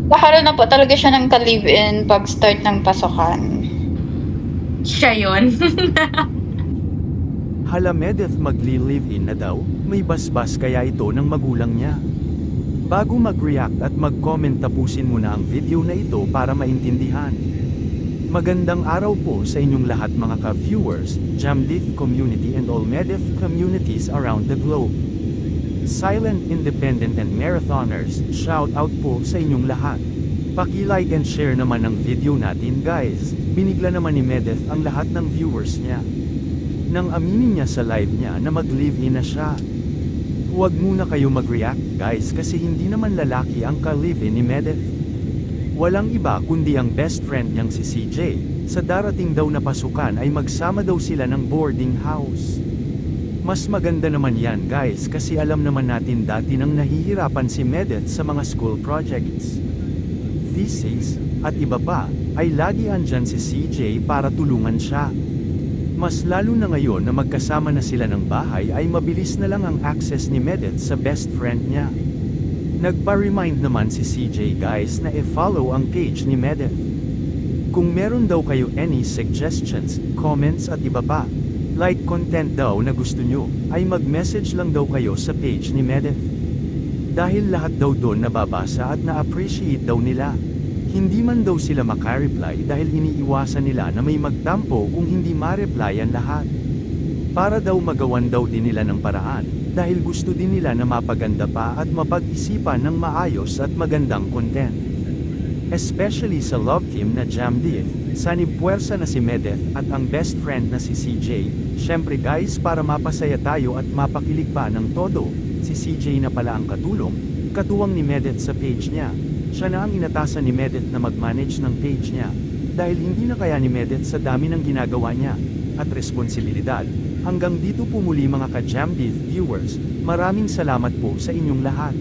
Nagkakaroon na po talaga siya ng ka-live-in pag-start ng pasukan. Siya yun. Hala Medeth magli-live-in na daw, may basbas kaya ito ng magulang niya. Bago mag-react at mag-comment tapusin mo na ang video na ito para maintindihan. Magandang araw po sa inyong lahat mga ka-viewers, Jamdith community and all Medeth communities around the globe. Silent, independent and marathoners, shout out po sa inyong lahat. Paki-like and share naman ang video natin guys. Binigla naman ni Medeth ang lahat ng viewers niya. Nang aminin niya sa live niya na mag-live-in na siya. Huwag muna kayo mag-react guys kasi hindi naman lalaki ang ka-live-in ni Medeth. Walang iba kundi ang best friend niyang si CJ. Sa darating daw na pasukan ay magsama daw sila ng boarding house. Mas maganda naman yan guys kasi alam naman natin dati nang nahihirapan si Medeth sa mga school projects, thesis, at iba pa, ay lagi andyan si CJ para tulungan siya. Mas lalo na ngayon na magkasama na sila ng bahay ay mabilis na lang ang access ni Medeth sa best friend niya. Nagpa-remind naman si CJ guys na i-follow ang page ni Medeth. Kung meron daw kayo any suggestions, comments at iba pa, like content daw na gusto nyo, ay mag-message lang daw kayo sa page ni Medeth. Dahil lahat daw doon nababasa at na-appreciate daw nila. Hindi man daw sila makareply dahil iniiwasan nila na may magtampo kung hindi ma-replyan lahat. Para daw magawan daw din nila ng paraan, dahil gusto din nila na mapaganda pa at mapag-isipan ng maayos at magandang content. Especially sa love team na Jamdith, sanib-puwersa na si Medeth at ang best friend na si CJ. Syempre guys para mapasaya tayo at mapakilig pa ng todo, si CJ na pala ang katuwang ni Medeth sa page niya. Siya na ang inatasan ni Medeth na mag-manage ng page niya, dahil hindi na kaya ni Medeth sa dami ng ginagawa niya, at responsibilidad. Hanggang dito po muli mga ka-Jamdith viewers, maraming salamat po sa inyong lahat.